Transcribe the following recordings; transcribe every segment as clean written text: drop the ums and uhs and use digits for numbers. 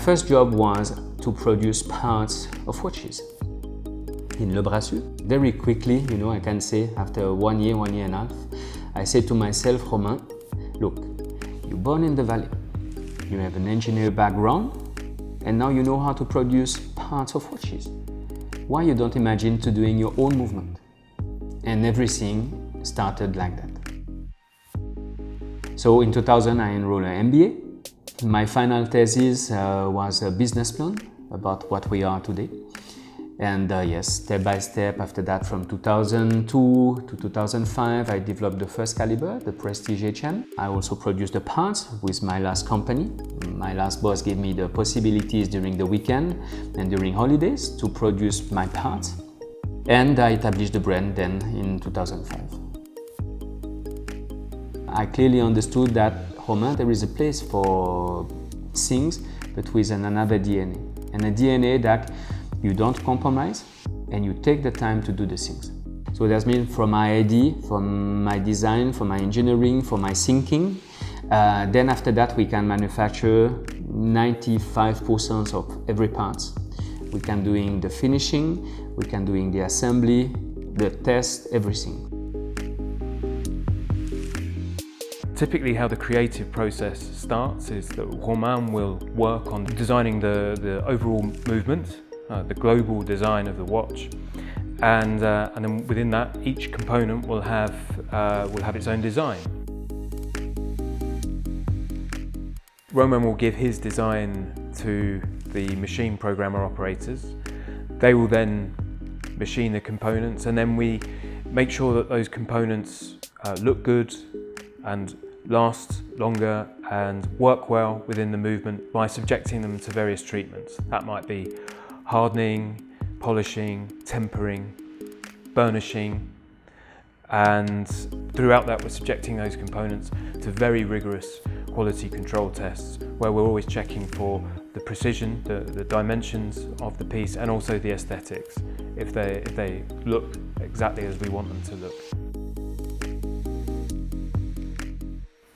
first job was to produce parts of watches in Le Brassus. Very quickly, I can say after 1 year and a half, I said to myself, Romain, look, you're born in the valley, you have an engineer background, and now you know how to produce parts of watches. Why you don't imagine to doing your own movement? And everything started like that. So in 2000, I enrolled an MBA. My final thesis was a business plan about what we are today. And yes, step by step after that, from 2002 to 2005, I developed the first caliber, the Prestige HM. I also produced the parts with my last company. My last boss gave me the possibilities during the weekend and during holidays to produce my parts. And I established the brand then in 2005. I clearly understood that, Romain, there is a place for things, but with another DNA. And a DNA that you don't compromise and you take the time to do the things. So that means from my idea, from my design, from my engineering, from my thinking, then after that we can manufacture 95% of every part. We can doing the finishing, we can doing the assembly, the test, everything. Typically how the creative process starts is that Romain will work on designing the overall movement, the global design of the watch, and then within that each component will have its own design. Romain will give his design to the machine programmer operators. They will then machine the components, and then we make sure that those components look good and last longer and work well within the movement by subjecting them to various treatments. That might be hardening, polishing, tempering, burnishing, and throughout that we're subjecting those components to very rigorous quality control tests where we're always checking for the precision, the dimensions of the piece, and also the aesthetics, if they look exactly as we want them to look.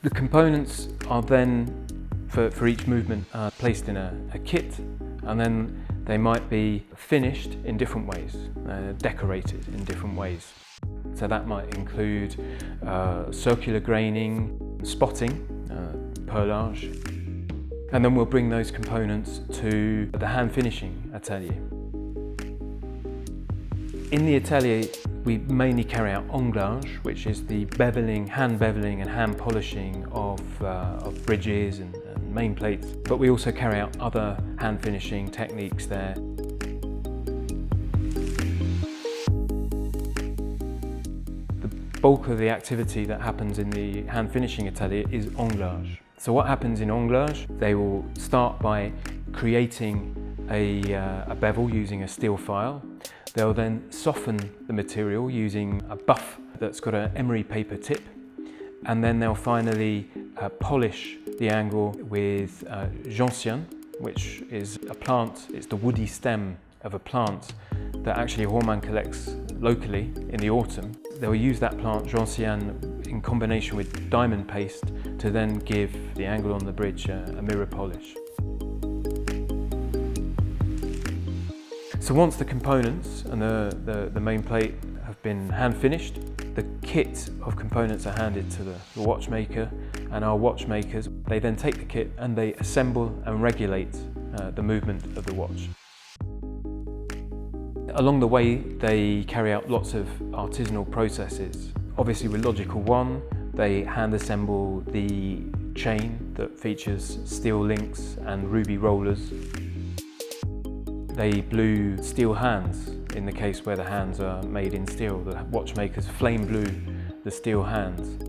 The components are then, for each movement, placed in a kit, and then they might be finished in different ways, decorated in different ways. So that might include circular graining, spotting, perlage, and then we'll bring those components to the hand finishing atelier. In the atelier, we mainly carry out anglage, which is the hand beveling and hand polishing of bridges and main plates, but we also carry out other hand finishing techniques there. The bulk of the activity that happens in the hand finishing atelier is anglage. So what happens in anglage? They will start by creating a bevel using a steel file. They'll then soften the material using a buff that's got an emery paper tip, and then they'll finally polish the angle with gentian, which is a plant. It's the woody stem of a plant that actually Romain collects locally in the autumn. They'll use that plant gentian in combination with diamond paste to then give the angle on the bridge a mirror polish. So once the components and the main plate have been hand finished, the kit of components are handed to the watchmaker, and our watchmakers, they then take the kit and they assemble and regulate the movement of the watch. Along the way, they carry out lots of artisanal processes. Obviously with Logical 1, they hand assemble the chain that features steel links and ruby rollers. They blue steel hands in the case where the hands are made in steel. The watchmakers flame blue the steel hands.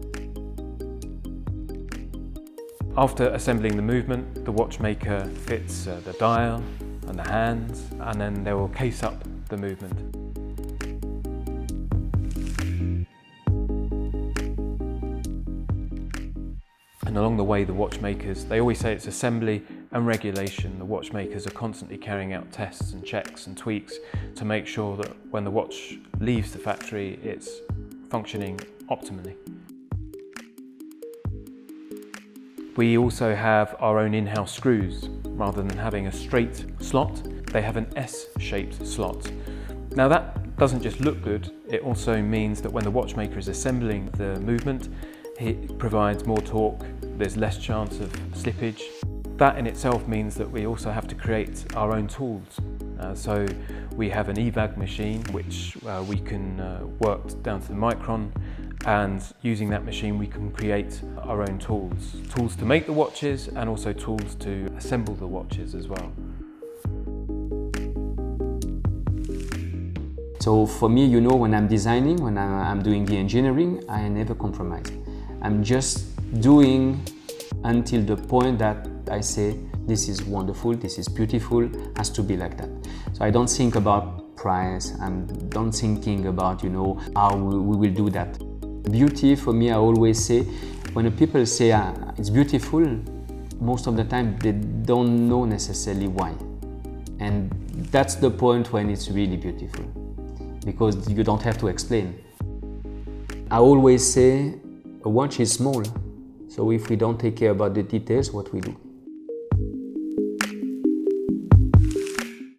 After assembling the movement, the watchmaker fits the dial and the hands, and then they will case up the movement. And along the way, the watchmakers, they always say it's assembly and regulation. The watchmakers are constantly carrying out tests and checks and tweaks to make sure that when the watch leaves the factory, it's functioning optimally. We also have our own in-house screws. Rather than having a straight slot, they have an S-shaped slot. Now that doesn't just look good, it also means that when the watchmaker is assembling the movement, it provides more torque, there's less chance of slippage. That in itself means that we also have to create our own tools. So we have an EVAG machine which we can work down to the micron, and using that machine we can create our own tools. Tools to make the watches and also tools to assemble the watches as well. So for me, you know, when I'm designing, when I'm doing the engineering, I never compromise. I'm just doing until the point that I say, this is wonderful, this is beautiful, has to be like that. So I don't think about price, I don't thinking about, you know, how we will do that. Beauty, for me, I always say, when people say it's beautiful, most of the time they don't know necessarily why. And that's the point when it's really beautiful, because you don't have to explain. I always say a watch is small, so if we don't take care about the details, what we do?